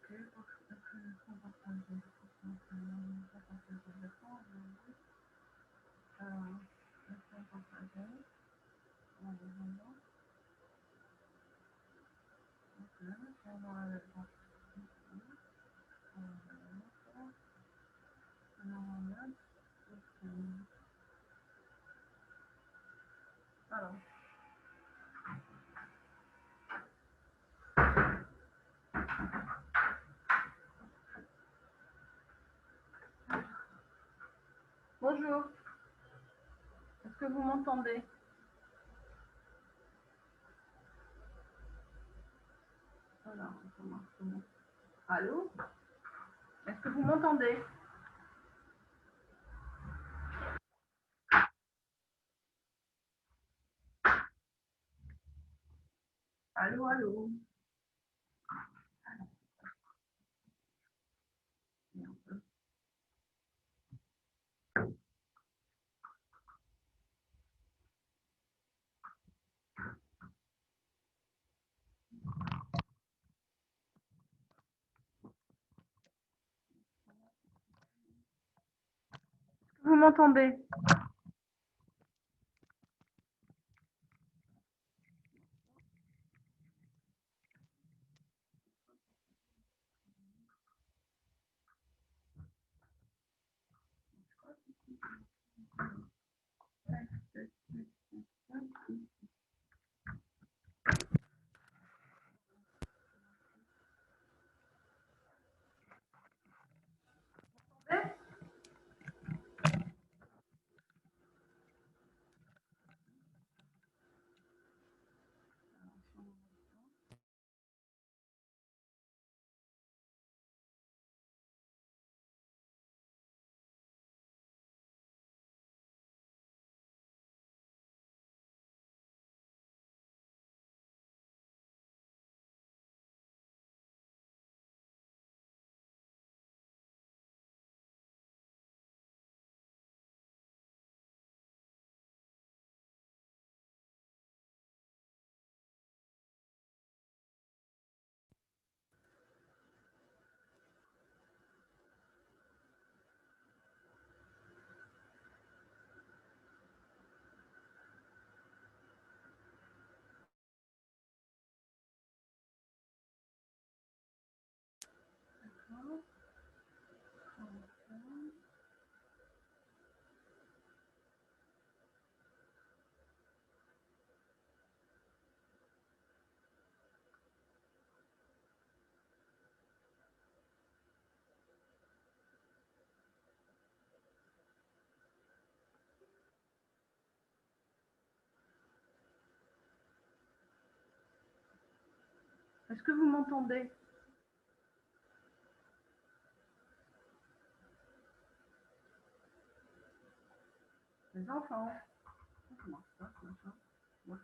Ok, on va partager. On va partager le temps. Le temps partagé. On va voir. Ok, on va aller voir. Alors, bonjour. Est-ce que vous m'entendez? Alors, comment? Allô? Est-ce que vous m'entendez? Allô, allô? Vous m'entendez? Est-ce que vous m'entendez? Les enfants? Comment ça, machin? Moi,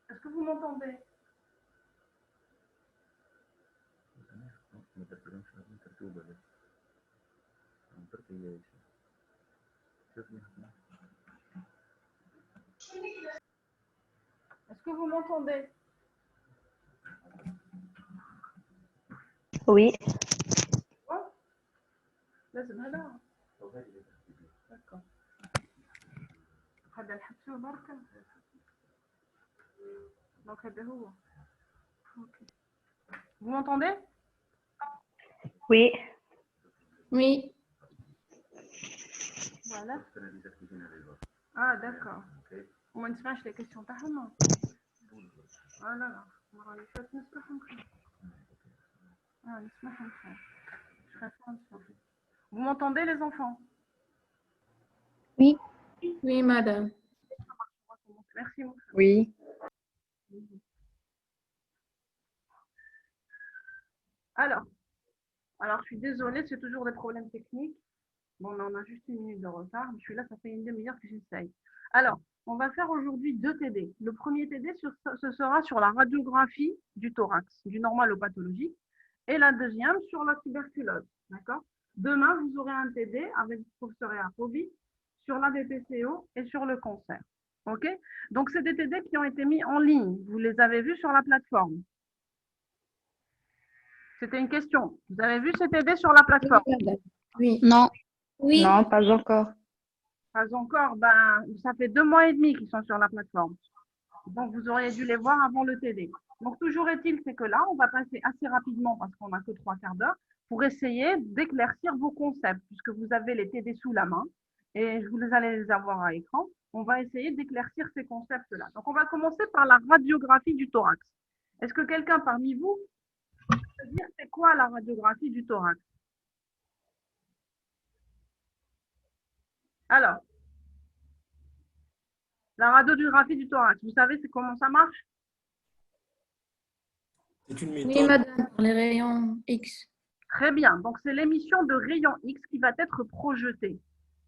Est-ce que vous m'entendez? Est-ce que vous m'entendez? Oui. لازم هذا d'accord هذا الحبسه بركة donc هذا هو ok vous m'entendez? Oui. Oui. Voilà. Ah d'accord. وما نسمعش les questions تاعهم. لا لا ما راني فات نسمعهم خير. نسمعهم خير. Vous m'entendez les enfants? Oui. Oui, madame. Merci beaucoup. Oui. Alors, je suis désolée, c'est toujours des problèmes techniques. Bon, on a juste 1 minute de retard. Je suis là, ça fait une demi-heure que j'essaye. Alors, on va faire aujourd'hui 2 TD. Le premier TD, ce sera sur la radiographie du thorax, du normal au pathologique, et la deuxième sur la tuberculose. D'accord? Demain, vous aurez un TD avec le professeur Yacobi sur la BPCO et sur le cancer. Ok? Donc, c'est des TD qui ont été mis en ligne. Vous les avez vus sur la plateforme. C'était une question. Vous avez vu ces TD sur la plateforme? Oui, madame. Oui. Non. Oui. Non, pas encore. Pas encore. Ben, ça fait 2 mois et demi qu'ils sont sur la plateforme. Donc, vous auriez dû les voir avant le TD. Donc, toujours est-il, c'est que là, on va passer assez rapidement parce qu'on n'a que 3 quarts d'heure pour essayer d'éclaircir vos concepts, puisque vous avez les TD sous la main et vous allez les avoir à l'écran. On va essayer d'éclaircir ces concepts-là. Donc, on va commencer par la radiographie du thorax. Est-ce que quelqu'un parmi vous peut dire c'est quoi la radiographie du thorax? Alors, la radiographie du thorax, vous savez c'est comment ça marche? C'est une Oui, méthode. madame, pour les rayons X. Très bien. Donc, c'est l'émission de rayons X qui va être projetée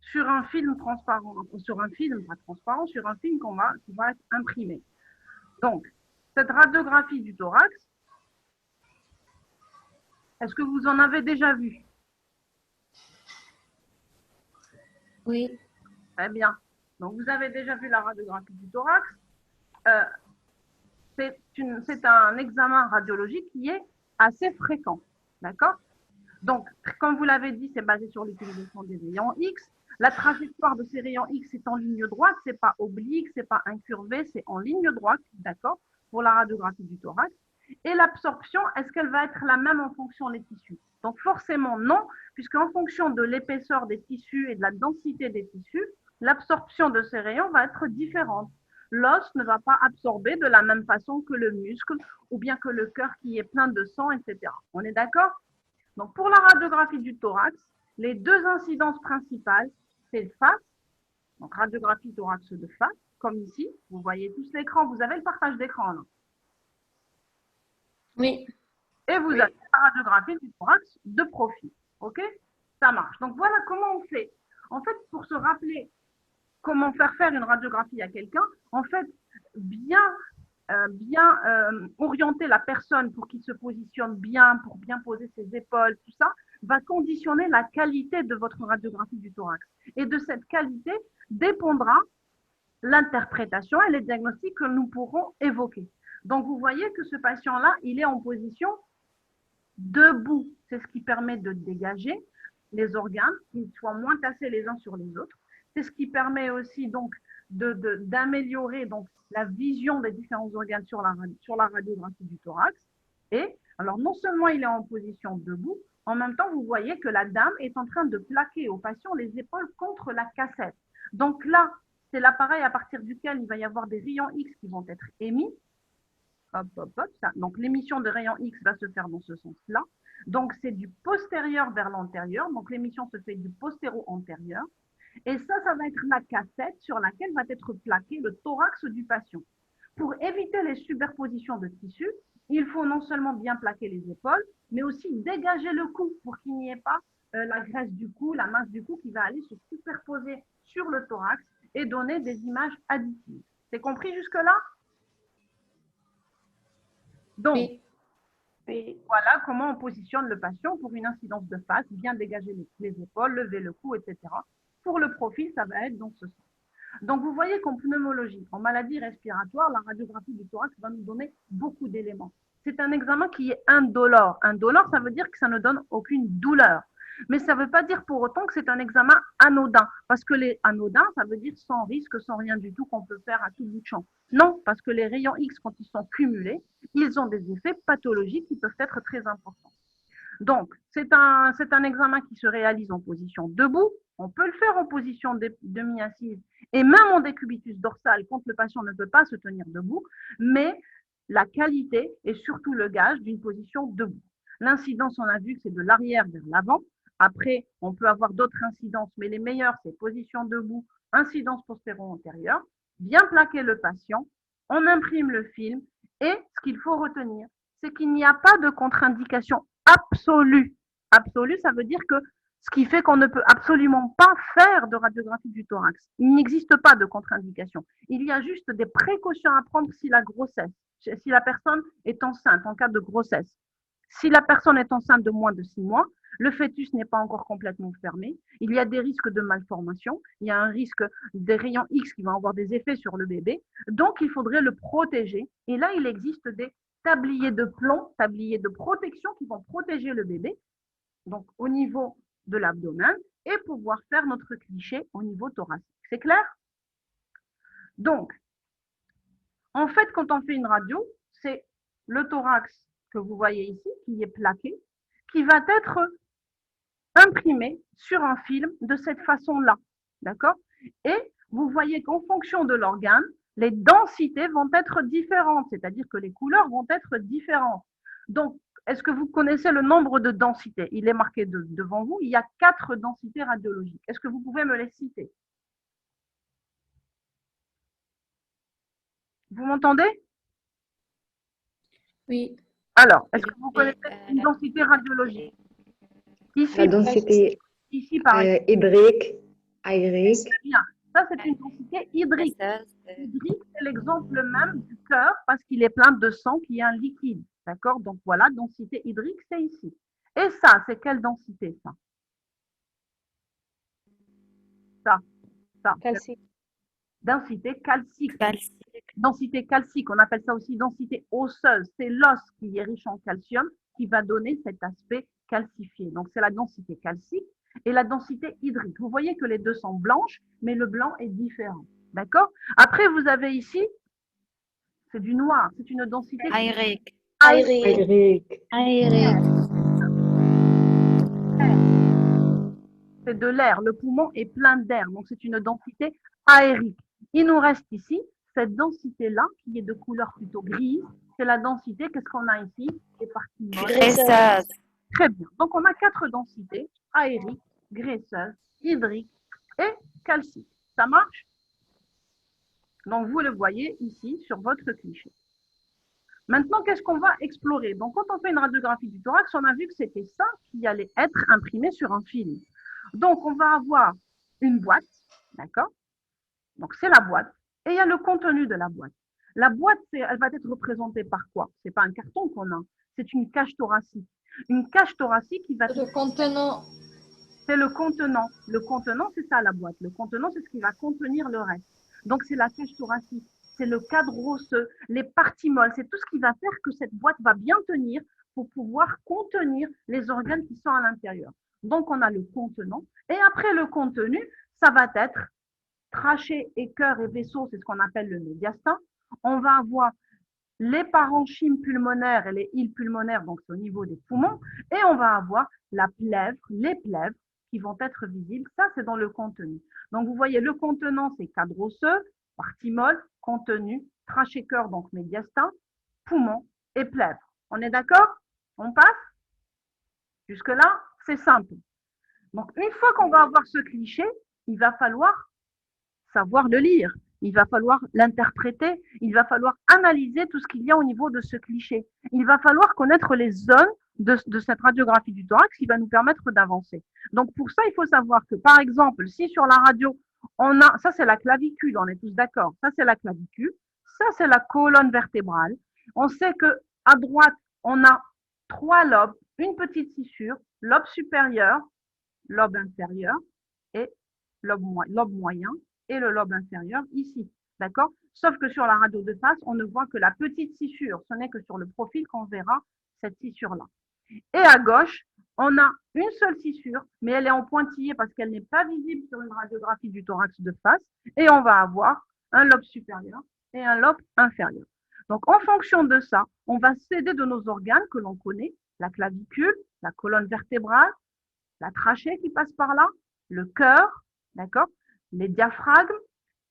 sur un film transparent, sur un film, pas transparent, sur un film qui va être imprimé. Donc, cette radiographie du thorax, est-ce que vous en avez déjà vu? Oui. Très bien. Donc, vous avez déjà vu la radiographie du thorax. C'est un examen radiologique qui est assez fréquent. D'accord? Donc, comme vous l'avez dit, c'est basé sur l'utilisation des rayons X. La trajectoire de ces rayons X est en ligne droite, c'est pas oblique, c'est pas incurvé, c'est en ligne droite, d'accord, pour la radiographie du thorax. Et l'absorption, est-ce qu'elle va être la même en fonction des tissus? Donc forcément non, puisqu'en fonction de l'épaisseur des tissus et de la densité des tissus, l'absorption de ces rayons va être différente. L'os ne va pas absorber de la même façon que le muscle ou bien que le cœur qui est plein de sang, etc. On est d'accord? Donc, pour la radiographie du thorax, les deux incidences principales, c'est le face, donc radiographie thorax de face, comme ici. Vous voyez tous l'écran, vous avez le partage d'écran là. Oui. Et vous avez la radiographie du thorax de profil. OK? Ça marche. Donc, voilà comment on fait. En fait, pour se rappeler comment faire une radiographie à quelqu'un, en fait, bien orienter la personne pour qu'il se positionne bien, pour bien poser ses épaules, tout ça, va conditionner la qualité de votre radiographie du thorax. Et de cette qualité dépendra l'interprétation et les diagnostics que nous pourrons évoquer. Donc, vous voyez que ce patient-là, il est en position debout. C'est ce qui permet de dégager les organes, qu'ils soient moins tassés les uns sur les autres. C'est ce qui permet aussi donc d'améliorer donc la vision des différents organes sur la radiographie du thorax. Et alors non seulement il est en position debout, en même temps vous voyez que la dame est en train de plaquer au patient les épaules contre la cassette. Donc là, c'est l'appareil à partir duquel il va y avoir des rayons X qui vont être émis. Hop, hop, hop, ça. Donc l'émission de rayons X va se faire dans ce sens-là. Donc c'est du postérieur vers l'antérieur. Donc l'émission se fait du postéro-antérieur. Et ça va être la cassette sur laquelle va être plaqué le thorax du patient. Pour éviter les superpositions de tissus, il faut non seulement bien plaquer les épaules, mais aussi dégager le cou pour qu'il n'y ait pas la graisse du cou, la masse du cou qui va aller se superposer sur le thorax et donner des images additives. C'est compris jusque-là? Donc, Oui. voilà comment on positionne le patient pour une incidence de face, bien dégager les épaules, lever le cou, etc. Pour le profil, ça va être dans ce sens. Donc, vous voyez qu'en pneumologie, en maladie respiratoire, la radiographie du thorax va nous donner beaucoup d'éléments. C'est un examen qui est indolore. Indolore, ça veut dire que ça ne donne aucune douleur. Mais ça ne veut pas dire pour autant que c'est un examen anodin. Parce que les anodins, ça veut dire sans risque, sans rien du tout qu'on peut faire à tout bout de champ. Non, parce que les rayons X, quand ils sont cumulés, ils ont des effets pathologiques qui peuvent être très importants. Donc, c'est un examen qui se réalise en position debout. On peut le faire en position demi-assise et même en décubitus dorsal quand le patient ne peut pas se tenir debout, mais la qualité est surtout le gage d'une position debout. L'incidence, on a vu que c'est de l'arrière vers l'avant. Après, on peut avoir d'autres incidences, mais les meilleures, c'est position debout, incidence postéro-antérieure, bien plaquer le patient, on imprime le film et ce qu'il faut retenir, c'est qu'il n'y a pas de contre-indication absolue. Absolue, ça veut dire que ce qui fait qu'on ne peut absolument pas faire de radiographie du thorax. Il n'existe pas de contre-indication. Il y a juste des précautions à prendre si la personne est enceinte en cas de grossesse. Si la personne est enceinte de moins de 6 mois, le fœtus n'est pas encore complètement fermé. Il y a des risques de malformation. Il y a un risque des rayons X qui vont avoir des effets sur le bébé. Donc, il faudrait le protéger. Et là, il existe des tabliers de plomb, tabliers de protection qui vont protéger le bébé, donc au niveau de l'abdomen, et pouvoir faire notre cliché au niveau thoracique. C'est clair? Donc, en fait, quand on fait une radio, c'est le thorax que vous voyez ici qui est plaqué, qui va être imprimé sur un film de cette façon-là. D'accord? Et vous voyez qu'en fonction de l'organe, les densités vont être différentes, c'est-à-dire que les couleurs vont être différentes. Donc, est-ce que vous connaissez le nombre de densités? Il est marqué devant vous, il y a 4 densités radiologiques. Est-ce que vous pouvez me les citer? Vous m'entendez? Oui. Alors, est-ce que vous connaissez une densité radiologique? Ici, La densité ici par exemple. hydrique, aérique. Bien. Ça, c'est une densité hydrique. Hydrique, c'est l'exemple même du cœur parce qu'il est plein de sang qui est un liquide. D'accord? Donc voilà, densité hydrique, c'est ici. Et ça, c'est quelle densité, ça? Ça. Calcique. Densité calcique. Calcique. Densité calcique, on appelle ça aussi densité osseuse. C'est l'os qui est riche en calcium qui va donner cet aspect calcifié. Donc c'est la densité calcique et la densité hydrique. Vous voyez que les deux sont blanches, mais le blanc est différent. D'accord? Après, vous avez ici, c'est du noir, c'est une densité Aérique. Aérique. Aérique. c'est de l'air. Le poumon est plein d'air, donc c'est une densité aérique. Il nous reste ici cette densité-là, qui est de couleur plutôt grise. C'est la densité, qu'est-ce qu'on a ici? Les parties molles. Graisseuse. Très bien. Donc, on a 4 densités, aérique, graisseuse, hydrique et calcique. Ça marche? Donc, vous le voyez ici sur votre cliché. Maintenant, qu'est-ce qu'on va explorer? Donc, quand on fait une radiographie du thorax, on a vu que c'était ça qui allait être imprimé sur un film. Donc, on va avoir une boîte, d'accord? Donc, c'est la boîte. Et il y a le contenu de la boîte. La boîte, elle va être représentée par quoi? Ce n'est pas un carton qu'on a, c'est une cage thoracique. Une cage thoracique qui va être... Le contenant. C'est le contenant. Le contenant, c'est ça la boîte. Le contenant, c'est ce qui va contenir le reste. Donc, c'est la cage thoracique, c'est le cadre osseux, les parties molles, c'est tout ce qui va faire que cette boîte va bien tenir pour pouvoir contenir les organes qui sont à l'intérieur. Donc, on a le contenant. Et après le contenu, ça va être trachée et cœur et vaisseau, c'est ce qu'on appelle le médiastin. On va avoir les parenchymes pulmonaires et les îles pulmonaires, donc c'est au niveau des poumons, et on va avoir la plèvre, les plèvres qui vont être visibles. Ça, c'est dans le contenu. Donc, vous voyez, le contenant, c'est cadre osseux, partie molle, contenu, trachée cœur, donc médiastin, poumon et plèvre. On est d'accord? On passe? Jusque-là, c'est simple. Donc, une fois qu'on va avoir ce cliché, il va falloir savoir le lire. Il va falloir l'interpréter, il va falloir analyser tout ce qu'il y a au niveau de ce cliché. Il va falloir connaître les zones de cette radiographie du thorax qui va nous permettre d'avancer. Donc pour ça, il faut savoir que par exemple, si sur la radio, on a, ça c'est la clavicule, on est tous d'accord, ça c'est la clavicule, ça c'est la colonne vertébrale. On sait que à droite, on a 3 lobes, une petite scissure, lobe supérieur, lobe inférieur et lobe moyen et le lobe inférieur ici. D'accord? Sauf que sur la radio de face, on ne voit que la petite scissure. Ce n'est que sur le profil qu'on verra cette scissure-là. Et à gauche, on a une seule scissure, mais elle est en pointillé parce qu'elle n'est pas visible sur une radiographie du thorax de face. Et on va avoir un lobe supérieur et un lobe inférieur. Donc, en fonction de ça, on va s'aider de nos organes que l'on connaît, la clavicule, la colonne vertébrale, la trachée qui passe par là, le cœur, d'accord, les diaphragmes,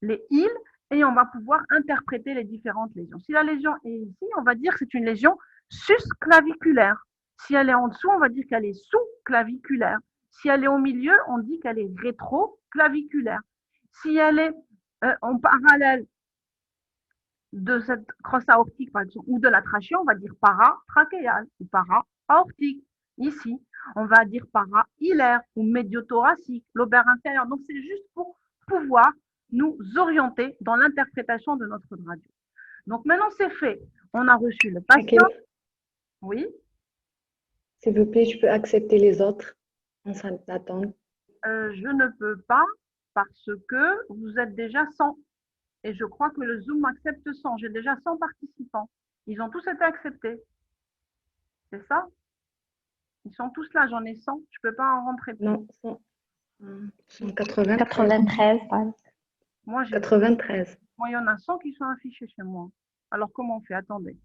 les îles, et on va pouvoir interpréter les différentes lésions. Si la lésion est ici, on va dire que c'est une lésion susclaviculaire. Si elle est en dessous, on va dire qu'elle est sous-claviculaire. Si elle est au milieu, on dit qu'elle est rétroclaviculaire. Si elle est en parallèle de cette crosse aortique, par exemple, ou de la trachée, on va dire paratrachéale ou para-aortique. Ici, on va dire para-hilaire ou médiothoracique, lobaire inférieur. Donc, c'est juste pour pouvoir nous orienter dans l'interprétation de notre radio. Donc, maintenant, c'est fait. On a reçu le patient. Oui. S'il vous plaît, je peux accepter les autres en salle d'attente. Je ne peux pas parce que vous êtes déjà 100. Et je crois que le Zoom accepte 100. J'ai déjà 100 participants. Ils ont tous été acceptés. C'est ça? Ils sont tous là, j'en ai 100. Je ne peux pas en rentrer plus. Non, 193. 93. Moi, 93. Moi, il y en a 100 qui sont affichés chez moi. Alors, comment on fait? Attendez.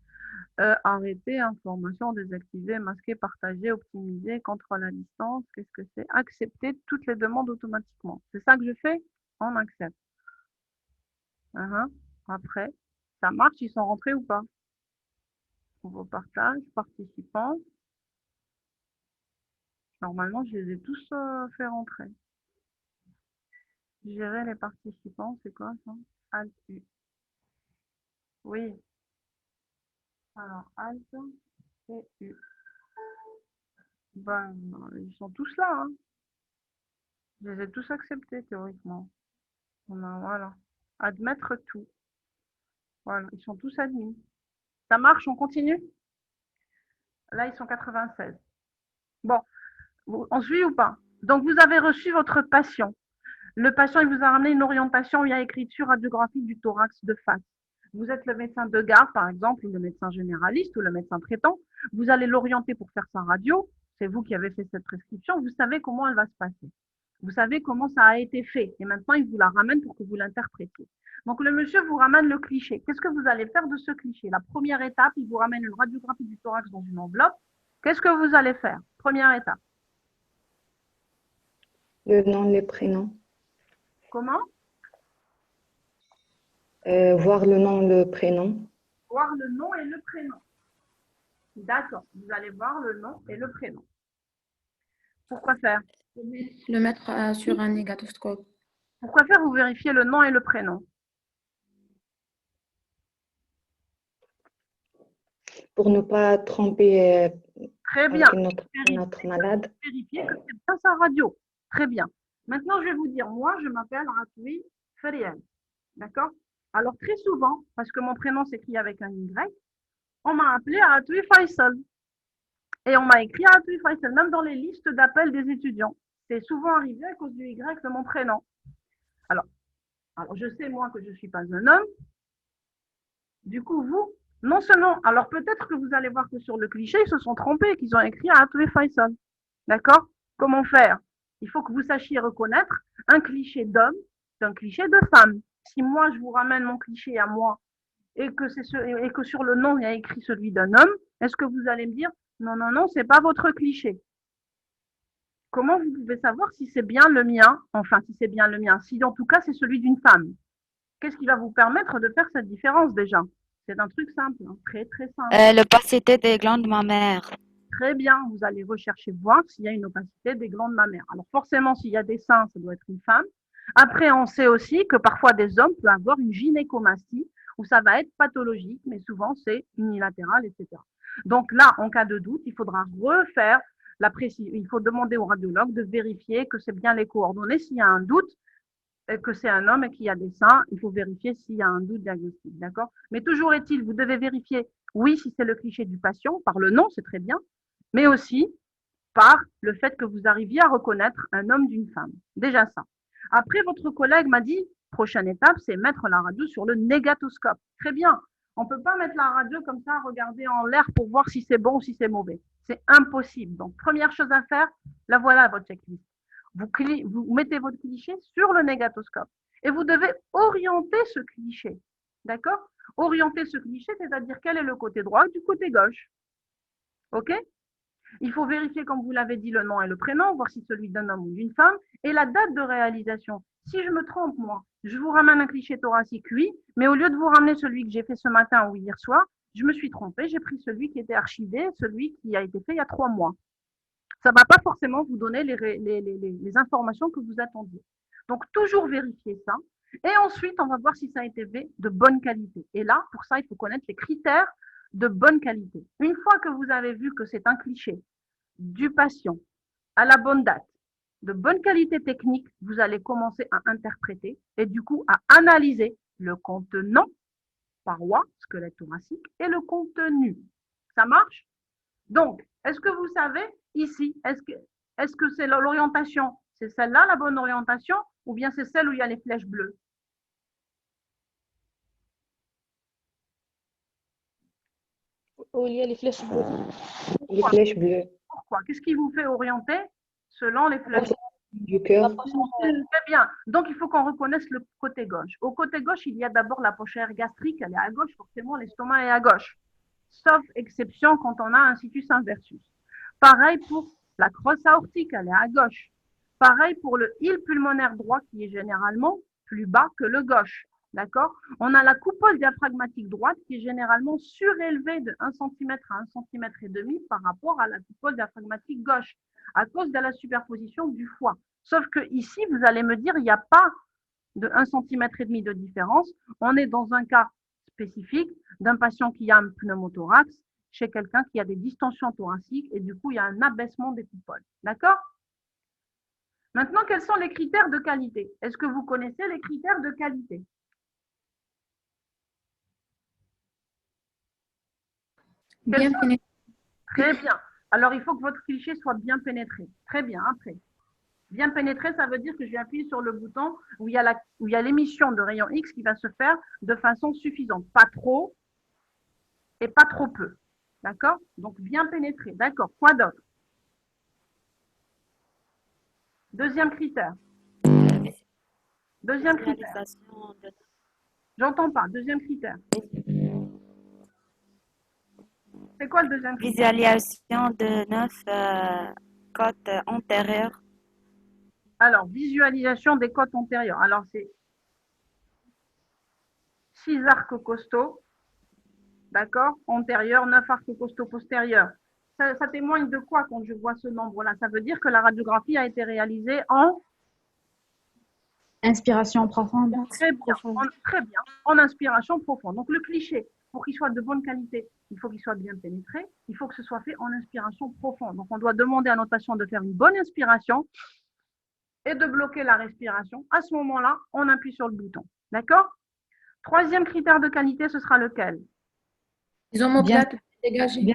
Arrêter, information, désactiver, masquer, partager, optimiser, contrôle à distance. Qu'est-ce que c'est? Accepter toutes les demandes automatiquement. C'est ça que je fais? On accepte. Uhum. Après, ça marche, ils sont rentrés ou pas? Nouveau partage, participants. Normalement, je les ai tous fait rentrer. Gérer les participants, c'est quoi ça? Alt U. Oui, alors Alt et U. Ben, ils sont tous là, hein. Je les ai tous acceptés théoriquement. Voilà. Admettre tout. Voilà, ils sont tous admis. Ça marche, on continue? Là, ils sont 96. Bon, on suit ou pas? Donc, vous avez reçu votre patient. Le patient, il vous a ramené une orientation où il y a écriture radiographique du thorax de face. Vous êtes le médecin de garde, par exemple, ou le médecin généraliste, ou le médecin traitant. Vous allez l'orienter pour faire sa radio. C'est vous qui avez fait cette prescription. Vous savez comment elle va se passer. Vous savez comment ça a été fait. Et maintenant, il vous la ramène pour que vous l'interprétiez. Donc, le monsieur vous ramène le cliché. Qu'est-ce que vous allez faire de ce cliché? La première étape, il vous ramène une radiographie du thorax dans une enveloppe. Qu'est-ce que vous allez faire? Première étape. Le nom, le prénom. Comment? Voir le nom, le prénom. Voir le nom et le prénom. D'accord, vous allez voir le nom et le prénom. Pourquoi faire? Le mettre sur un négatoscope. Pourquoi faire? Vous vérifiez le nom et le prénom. Pour ne pas tromper Très bien. avec notre malade. Vérifiez que c'est bien sa radio. Très bien. Maintenant, je vais vous dire, moi, je m'appelle Ratoui Feriel. D'accord? Alors, très souvent, parce que mon prénom s'écrit avec un Y, on m'a appelé Ratoui Faisal. Et on m'a écrit Ratoui Faisal, même dans les listes d'appels des étudiants. C'est souvent arrivé à cause du Y de mon prénom. Alors, je sais, moi, que je ne suis pas un homme. Du coup, vous, non seulement, alors peut-être que vous allez voir que sur le cliché, ils se sont trompés, qu'ils ont écrit Ratoui Faisal. D'accord? Comment faire? Il faut que vous sachiez reconnaître un cliché d'homme d'un cliché de femme. Si moi, je vous ramène mon cliché à moi et que sur le nom, il y a écrit celui d'un homme, est-ce que vous allez me dire non, non, non, c'est pas votre cliché? Comment vous pouvez savoir si c'est bien le mien? Enfin, si c'est bien le mien. Si en tout cas, c'est celui d'une femme. Qu'est-ce qui va vous permettre de faire cette différence déjà? C'est un truc simple, hein, très très simple. L'opacité des glandes mammaires. Très bien, vous allez rechercher voir s'il y a une opacité des glandes mammaires. Alors forcément, s'il y a des seins, ça doit être une femme. Après, on sait aussi que parfois des hommes peuvent avoir une gynécomastie où ça va être pathologique, mais souvent c'est unilatéral, etc. Donc là, en cas de doute, il faudra refaire la précision. Il faut demander au radiologue de vérifier que c'est bien les coordonnées. S'il y a un doute, que c'est un homme et qu'il y a des seins, il faut vérifier s'il y a un doute diagnostique, d'accord? Mais toujours est-il, vous devez vérifier, oui, si c'est le cliché du patient, par le nom, c'est très bien, mais aussi par le fait que vous arriviez à reconnaître un homme d'une femme. Déjà ça. Après, votre collègue m'a dit, prochaine étape, c'est mettre la radio sur le négatoscope. Très bien. On ne peut pas mettre la radio comme ça, regarder en l'air pour voir si c'est bon ou si c'est mauvais. C'est impossible. Donc, première chose à faire, la voilà votre checklist. Vous mettez votre cliché sur le négatoscope et vous devez orienter ce cliché. D'accord? Orienter ce cliché, c'est-à-dire quel est le côté droit du côté gauche. OK? Il faut vérifier, comme vous l'avez dit, le nom et le prénom, voir si c'est celui d'un homme ou d'une femme, et la date de réalisation. Si je me trompe, moi, je vous ramène un cliché thoracique, oui, mais au lieu de vous ramener celui que j'ai fait ce matin ou hier soir, je me suis trompée, j'ai pris celui qui était archivé, celui qui a été fait il y a 3 mois. Ça ne va pas forcément vous donner les informations que vous attendiez. Donc, toujours vérifier ça. Et ensuite, on va voir si ça a été fait de bonne qualité. Et là, pour ça, il faut connaître les critères de bonne qualité. Une fois que vous avez vu que c'est un cliché du patient à la bonne date, de bonne qualité technique, vous allez commencer à interpréter et du coup à analyser le contenant, paroi, squelette thoracique, et le contenu. Ça marche? Donc, est-ce que vous savez ici, est-ce que c'est l'orientation, c'est celle-là la bonne orientation, ou bien c'est celle où il y a les flèches bleues? Où il y a les flèches bleues. Les flèches bleues. Pourquoi? Qu'est-ce qui vous fait orienter selon les flèches du cœur. Très bien. Donc, il faut qu'on reconnaisse le côté gauche. Au côté gauche, il y a d'abord la pochère gastrique, elle est à gauche, forcément, l'estomac est à gauche. sauf exception quand on a un situs inversus. Pareil pour la crosse aortique, elle est à gauche. Pareil pour le hile pulmonaire droit qui est généralement plus bas que le gauche. D'accord? On a la coupole diaphragmatique droite qui est généralement surélevée de 1 cm à 1,5 cm par rapport à la coupole diaphragmatique gauche à cause de la superposition du foie. Sauf que ici, vous allez me dire, il n'y a pas de 1,5 cm de différence. On est dans un cas spécifique d'un patient qui a un pneumothorax chez quelqu'un qui a des distensions thoraciques et du coup, il y a un abaissement des coupoles. D'accord? Maintenant, quels sont les critères de qualité? Est-ce que vous connaissez les critères de qualité? Bien pénétré. Très bien. Alors, il faut que votre cliché soit bien pénétré. Très bien, après. Bien pénétré, ça veut dire que je vais appuyer sur le bouton où il y a l'émission de rayon X qui va se faire de façon suffisante. Pas trop et pas trop peu. D'accord? Donc, bien pénétré. D'accord. Quoi d'autre? Deuxième critère. Deuxième critère. Visualisation de, J'entends pas. Deuxième critère. C'est quoi le deuxième critère? visualisation de 9 côtes antérieures. Alors, visualisation des côtes antérieures. Alors, c'est 6 arcs costaux, d'accord? Antérieurs, 9 arcs costaux postérieurs. Ça témoigne de quoi quand je vois ce nombre-là? Ça veut dire que la radiographie a été réalisée en Inspiration profonde. très bien, en inspiration profonde. Donc, le cliché, pour qu'il soit de bonne qualité, il faut qu'il soit bien pénétré. Il faut que ce soit fait en inspiration profonde. Donc, on doit demander à notre patient de faire une bonne inspiration et de bloquer la respiration. À ce moment-là, on appuie sur le bouton. D'accord? Troisième critère de qualité, ce sera lequel? Les omoplates dégagées. Les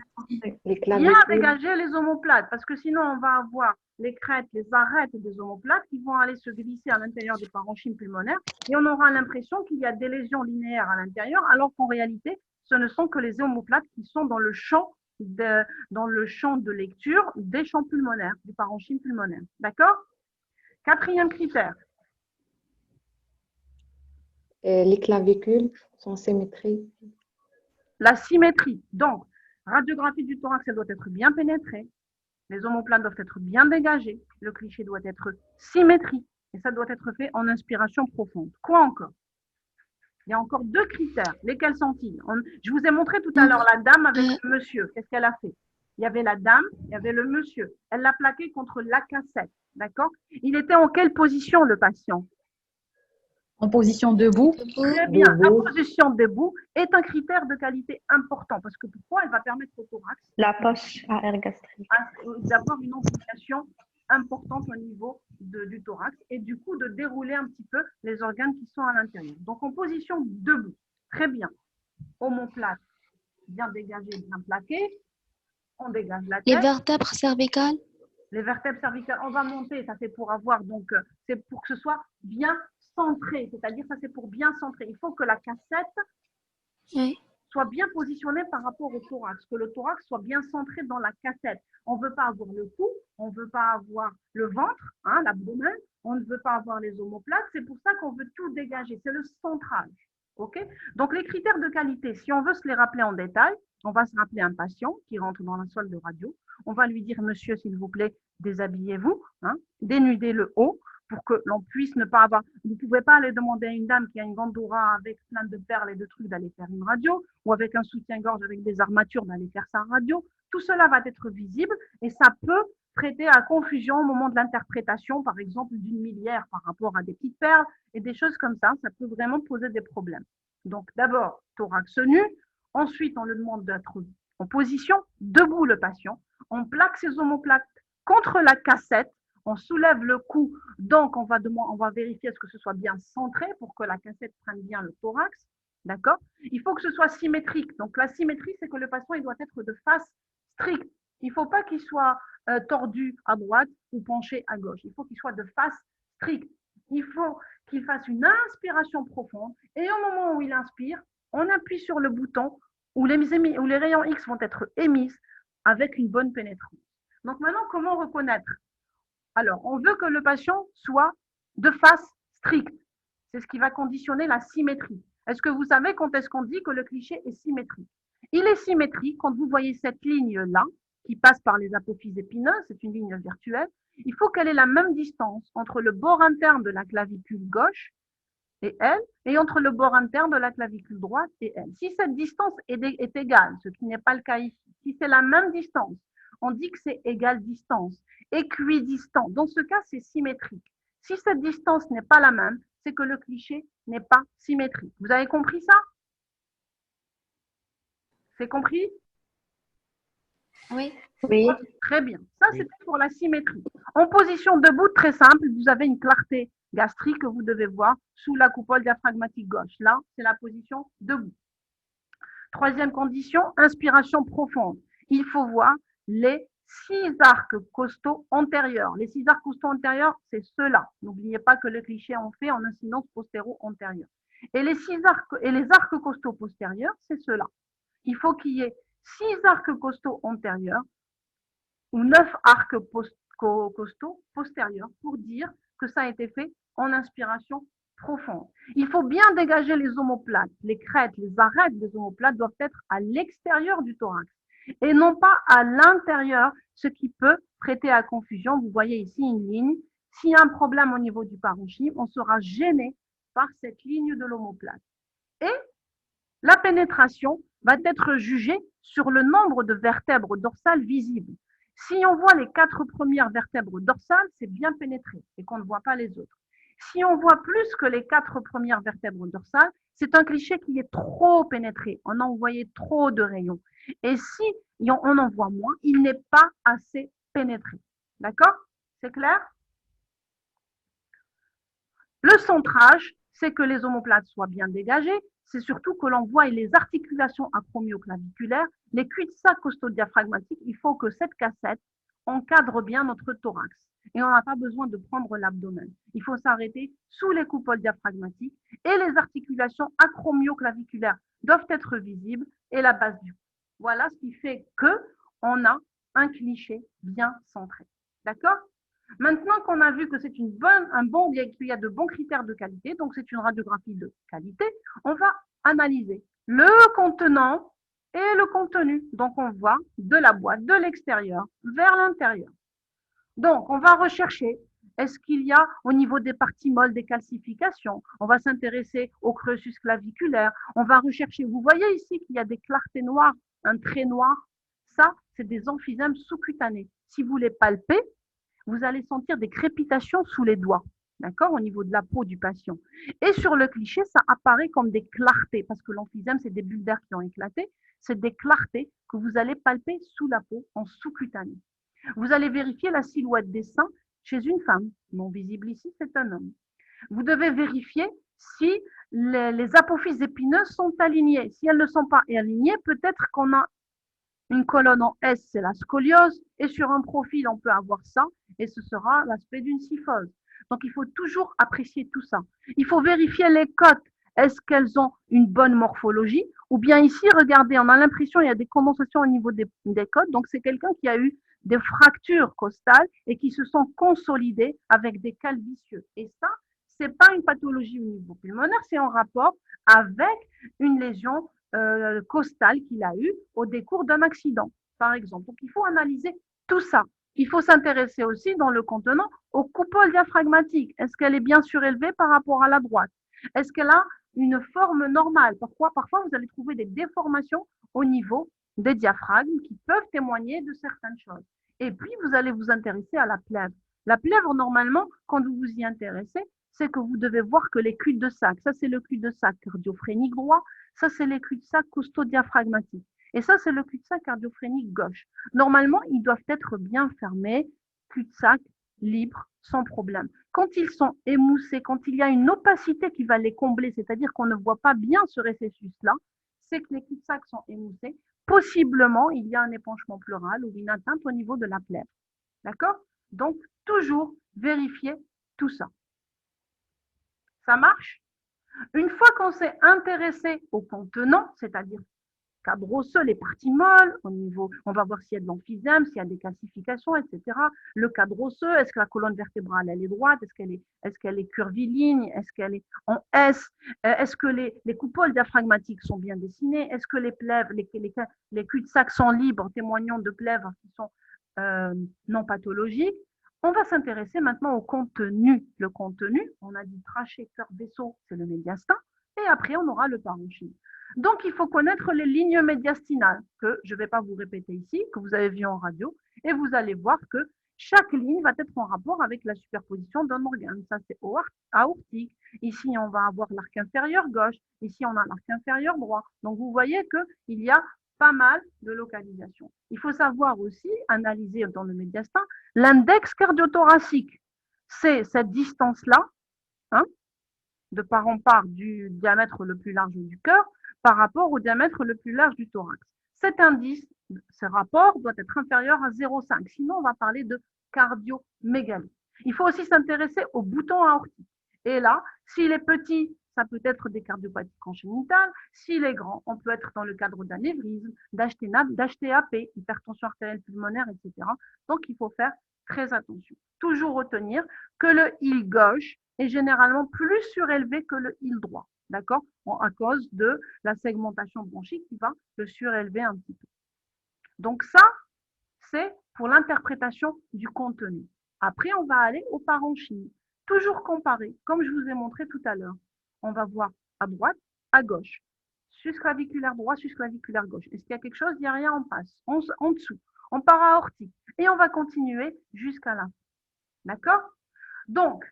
Bien clavicules. dégager les omoplates, parce que sinon, on va avoir les crêtes, les arêtes des omoplates qui vont aller se glisser à l'intérieur des parenchymes pulmonaires et on aura l'impression qu'il y a des lésions linéaires à l'intérieur, alors qu'en réalité, ce ne sont que les omoplates qui sont dans le champ de lecture des champs pulmonaires, du parenchyme pulmonaire. D'accord? Quatrième critère. Les clavicules sont symétriques. La symétrie. Donc, radiographie du thorax, elle doit être bien pénétrée. Les omoplates doivent être bien dégagées. Le cliché doit être symétrique. Et ça doit être fait en inspiration profonde. Quoi encore? Il y a encore deux critères. Lesquels sont-ils? Je vous ai montré tout à l'heure la dame avec le monsieur. Qu'est-ce qu'elle a fait? Il y avait la dame, il y avait le monsieur. Elle l'a plaqué contre la cassette. D'accord? Il était en quelle position, le patient? En position debout. Très bien. La Debout. position debout est un critère de qualité important parce que pourquoi? Elle va permettre au thorax La poche à air gastrique. d'avoir une amplification importante au niveau du thorax et du coup de dérouler un petit peu les organes qui sont à l'intérieur. Donc en position debout, très bien. Omoplate bien dégagée, bien plaquée. On dégage la Les tête. vertèbres cervicales, Les vertèbres cervicales, on va monter, ça c'est pour avoir, donc c'est pour que ce soit bien centré, c'est-à-dire ça c'est pour bien centrer. Il faut que la cassette oui. soit bien positionnée par rapport au thorax, que le thorax soit bien centré dans la cassette. On ne veut pas avoir le cou, on ne veut pas avoir le ventre, hein, l'abdomen, on ne veut pas avoir les omoplates, c'est pour ça qu'on veut tout dégager, c'est le centrage. Okay? Donc les critères de qualité, si on veut se les rappeler en détail, on va se rappeler un patient qui rentre dans la salle de radio, on va lui dire, monsieur, s'il vous plaît, déshabillez-vous, hein, dénudez le haut, pour que l'on puisse ne pas avoir... Vous ne pouvez pas aller demander à une dame qui a une gandoura avec plein de perles et de trucs d'aller faire une radio, ou avec un soutien-gorge avec des armatures d'aller faire sa radio. Tout cela va être visible et ça peut prêter à confusion au moment de l'interprétation, par exemple, d'une millière par rapport à des petites perles et des choses comme ça. Ça peut vraiment poser des problèmes. Donc, d'abord, thorax nu. Ensuite, on lui demande d'être en position, debout le patient. On plaque ses omoplates contre la cassette. On soulève le cou, donc on va vérifier ce que ce soit bien centré pour que la cassette prenne bien le thorax, d'accord? Il faut que ce soit symétrique. Donc la symétrie, c'est que le patient il doit être de face stricte. Il ne faut pas qu'il soit tordu à droite ou penché à gauche. Il faut qu'il soit de face stricte. Il faut qu'il fasse une inspiration profonde et au moment où il inspire, on appuie sur le bouton où les rayons X vont être émis avec une bonne pénétrance. Donc maintenant, comment reconnaître? Alors, on veut que le patient soit de face stricte. C'est ce qui va conditionner la symétrie. Est-ce que vous savez quand est-ce qu'on dit que le cliché est symétrique? Il est symétrique. Quand vous voyez cette ligne-là, qui passe par les apophyses épineuses, c'est une ligne virtuelle, il faut qu'elle ait la même distance entre le bord interne de la clavicule gauche et elle, et entre le bord interne de la clavicule droite et elle. Si cette distance est égale, ce qui n'est pas le cas ici, si c'est la même distance, on dit que c'est égale distance, équidistant. Dans ce cas, c'est symétrique. Si cette distance n'est pas la même, c'est que le cliché n'est pas symétrique. Vous avez compris ça? C'est compris? Oui. Oui. Très bien. Ça, c'était pour la symétrie. En position debout, très simple, vous avez une clarté gastrique que vous devez voir sous la coupole diaphragmatique gauche. Là, c'est la position debout. Troisième condition, inspiration profonde. Il faut voir les 6 arcs costaux antérieurs. Les 6 arcs costaux antérieurs, c'est ceux-là. N'oubliez pas que le cliché en fait en incidence postéro-antérieure. Et les arcs costaux postérieurs, c'est ceux-là. Il faut qu'il y ait 6 arcs costaux antérieurs ou 9 arcs costaux postérieurs pour dire que ça a été fait en inspiration profonde. Il faut bien dégager les omoplates. Les crêtes, les arêtes des omoplates doivent être à l'extérieur du thorax et non pas à l'intérieur, ce qui peut prêter à confusion. Vous voyez ici une ligne. S'il y a un problème au niveau du parenchyme, on sera gêné par cette ligne de l'omoplate. Et la pénétration va être jugée sur le nombre de vertèbres dorsales visibles. Si on voit les 4 premières vertèbres dorsales, c'est bien pénétré et qu'on ne voit pas les autres. Si on voit plus que les 4 premières vertèbres dorsales, c'est un cliché qui est trop pénétré. On a envoyé trop de rayons. Et si on en voit moins, il n'est pas assez pénétré. D'accord? C'est clair? Le centrage, c'est que les omoplates soient bien dégagées. C'est surtout que l'on voit les articulations acromioclaviculaires, les cul-de-sac costodiaphragmatiques. Il faut que cette cassette encadre bien notre thorax. Et on n'a pas besoin de prendre l'abdomen. Il faut s'arrêter sous les coupoles diaphragmatiques et les articulations acromioclaviculaires doivent être visibles et la base du cou. Voilà ce qui fait qu'on a un cliché bien centré. D'accord? Maintenant qu'on a vu que c'est qu'il y a de bons critères de qualité, donc c'est une radiographie de qualité, on va analyser le contenant et le contenu. Donc on voit de la boîte de l'extérieur vers l'intérieur. Donc on va rechercher, est-ce qu'il y a au niveau des parties molles des calcifications? On va s'intéresser au cursus claviculaire. On va rechercher, vous voyez ici qu'il y a des clartés noires, un trait noir. Ça, c'est des emphysèmes sous-cutanés. Si vous les palpez, vous allez sentir des crépitations sous les doigts, d'accord, au niveau de la peau du patient. Et sur le cliché, ça apparaît comme des clartés, parce que l'emphysème, c'est des bulles d'air qui ont éclaté, c'est des clartés que vous allez palper sous la peau, en sous-cutané. Vous allez vérifier la silhouette des seins chez une femme, non visible ici, c'est un homme. Vous devez vérifier si les apophyses épineuses sont alignées. Si elles ne sont pas alignées, peut-être qu'on a une colonne en S, c'est la scoliose, et sur un profil, on peut avoir ça, et ce sera l'aspect d'une kyphose. Donc, il faut toujours apprécier tout ça. Il faut vérifier les côtes. Est-ce qu'elles ont une bonne morphologie? Ou bien ici, regardez, on a l'impression qu'il y a des condensations au niveau des côtes. Donc, c'est quelqu'un qui a eu des fractures costales et qui se sont consolidées avec des calvicieux. Et ça, ce n'est pas une pathologie au niveau pulmonaire, c'est en rapport avec une lésion costale qu'il a eu au décours d'un accident, par exemple. Donc, il faut analyser tout ça. Il faut s'intéresser aussi dans le contenant aux coupoles diaphragmatiques. Est-ce qu'elle est bien surélevée par rapport à la droite? Est-ce qu'elle a une forme normale? Parfois, vous allez trouver des déformations au niveau des diaphragmes qui peuvent témoigner de certaines choses. Et puis, vous allez vous intéresser à la plèvre. La plèvre, normalement, quand vous vous y intéressez, c'est que vous devez voir que les cul-de-sac, ça c'est le cul-de-sac cardiophrénique droit, ça c'est les cul-de-sac costodiaphragmatiques. Et ça, c'est le cul-de-sac cardiophrénique gauche. Normalement, ils doivent être bien fermés, cul-de-sac libre, sans problème. Quand ils sont émoussés, quand il y a une opacité qui va les combler, c'est-à-dire qu'on ne voit pas bien ce récessus-là, c'est que les cul-de-sac sont émoussés. Possiblement, il y a un épanchement pleural ou une atteinte au niveau de la plèvre. D'accord? Donc, toujours vérifier tout ça. Ça marche? Une fois qu'on s'est intéressé au contenant, c'est-à-dire cadre osseux, les parties molles, au niveau, on va voir s'il y a de l'emphysème, s'il y a des calcifications, etc. Le cadre osseux, est-ce que la colonne vertébrale, elle est droite, est-ce qu'elle est curviligne, est-ce qu'elle est en S, est-ce que les coupoles diaphragmatiques sont bien dessinées, est-ce que les plèvres, les cul-de-sac sont libres, témoignant de plèvres qui sont non pathologiques. On va s'intéresser maintenant au contenu. Le contenu, on a dit trachée, cœur, vaisseau, c'est le médiastin, et après on aura le parenchyme. Donc, il faut connaître les lignes médiastinales, que je ne vais pas vous répéter ici, que vous avez vu en radio, et vous allez voir que chaque ligne va être en rapport avec la superposition d'un organe. Ça, c'est aortique. Ici, on va avoir l'arc inférieur gauche. Ici, on a l'arc inférieur droit. Donc, vous voyez qu'il y a pas mal de localisation. Il faut savoir aussi analyser dans le médiastin l'index cardiothoracique. C'est cette distance-là, hein, de part en part du diamètre le plus large du cœur par rapport au diamètre le plus large du thorax. Cet indice, ce rapport doit être inférieur à 0,5. Sinon, on va parler de cardiomégalie. Il faut aussi s'intéresser au bouton aortique. Et là, s'il est petit, ça peut être des cardiopathies congénitales. S'il est grand, on peut être dans le cadre d'anévrisme, d'HTAP, hypertension artérielle pulmonaire, etc. Donc, il faut faire très attention. Toujours retenir que le île gauche est généralement plus surélevé que le île droit, d'accord, à cause de la segmentation bronchique qui va le surélever un petit peu. Donc ça, c'est pour l'interprétation du contenu. Après, on va aller au parenchyme. Toujours comparer, comme je vous ai montré tout à l'heure. On va voir à droite, à gauche. Susclaviculaire droit, susclaviculaire gauche. Est-ce qu'il y a quelque chose? Il n'y a rien en face, en dessous. On part à aortique et on va continuer jusqu'à là. D'accord? Donc,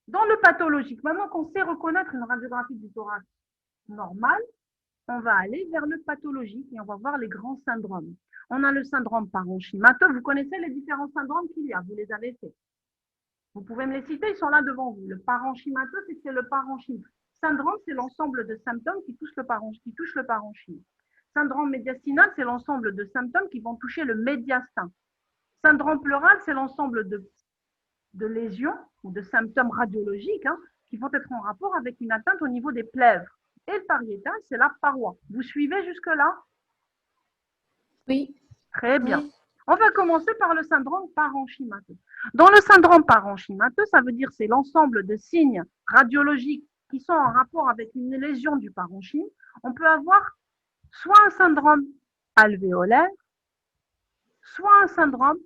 dans le pathologique, maintenant qu'on sait reconnaître une radiographie du thorax normale, on va aller vers le pathologique et on va voir les grands syndromes. On a le syndrome parenchymateux. Vous connaissez les différents syndromes qu'il y a, vous les avez faits. Vous pouvez me les citer, ils sont là devant vous. Le parenchymateux, c'est le parenchyme. Syndrome, c'est l'ensemble de symptômes qui touchent le parenchyme. Syndrome médiastinal, c'est l'ensemble de symptômes qui vont toucher le médiastin. Syndrome pleural, c'est l'ensemble de lésions ou de symptômes radiologiques qui vont être en rapport avec une atteinte au niveau des plèvres. Et le pariétal, c'est la paroi. Vous suivez jusque-là? Oui. Très bien. On va commencer par le syndrome parenchymateux. Dans le syndrome parenchymateux, ça veut dire c'est l'ensemble de signes radiologiques qui sont en rapport avec une lésion du parenchyme. On peut avoir soit un syndrome alvéolaire, soit un syndrome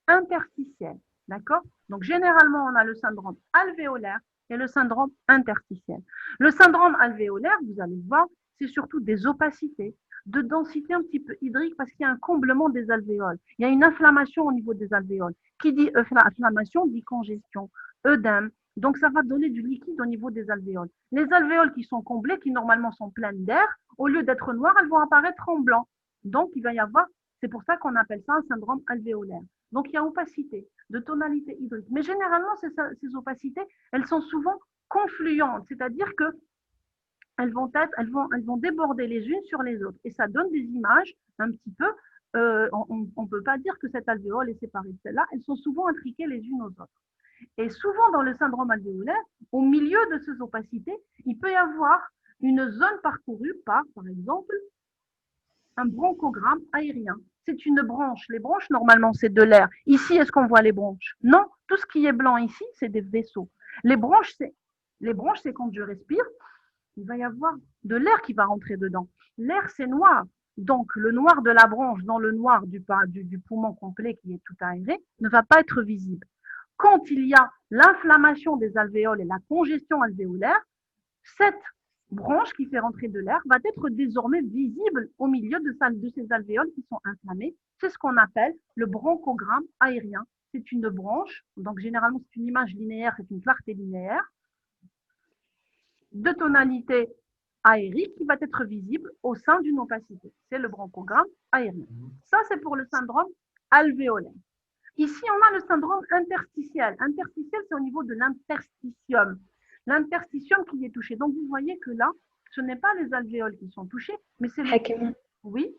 interstitiel. D'accord? Donc, généralement, on a le syndrome alvéolaire et le syndrome interstitiel. Le syndrome alvéolaire, vous allez voir, c'est surtout des opacités, de densité un petit peu hydrique parce qu'il y a un comblement des alvéoles. Il y a une inflammation au niveau des alvéoles. Qui dit inflammation dit congestion, œdème. Donc, ça va donner du liquide au niveau des alvéoles. Les alvéoles qui sont comblées, qui normalement sont pleines d'air, au lieu d'être noires, elles vont apparaître en blanc. Donc, il va y avoir, c'est pour ça qu'on appelle ça un syndrome alvéolaire. Donc, il y a opacité, de tonalité hydrique. Mais généralement, ces opacités, elles sont souvent confluentes, c'est-à-dire que elles vont déborder les unes sur les autres. Et ça donne des images un petit peu, on ne peut pas dire que cette alvéole est séparée de celle-là, elles sont souvent intriquées les unes aux autres. Et souvent, dans le syndrome alvéolaire, au milieu de ces opacités, il peut y avoir une zone parcourue par exemple, un bronchogramme aérien. C'est une branche. Les branches, normalement, c'est de l'air. Ici, est-ce qu'on voit les branches? Non. Tout ce qui est blanc ici, c'est des vaisseaux. Les branches, c'est quand je respire, il va y avoir de l'air qui va rentrer dedans. L'air, c'est noir. Donc, le noir de la branche dans le noir du poumon complet qui est tout aéré ne va pas être visible. Quand il y a l'inflammation des alvéoles et la congestion alvéolaire, cette branche qui fait rentrer de l'air va être désormais visible au milieu de ces alvéoles qui sont inflammées. C'est ce qu'on appelle le bronchogramme aérien. C'est une branche, donc généralement c'est une image linéaire, c'est une clarté linéaire, de tonalité aérique qui va être visible au sein d'une opacité. C'est le bronchogramme aérien. Ça, c'est pour le syndrome alvéolaire. Ici, on a le syndrome interstitiel. Interstitiel, c'est au niveau de l'interstitium. L'interstitium qui est touché. Donc, vous voyez que là, ce n'est pas les alvéoles qui sont touchées, mais c'est les... Hakema, Oui,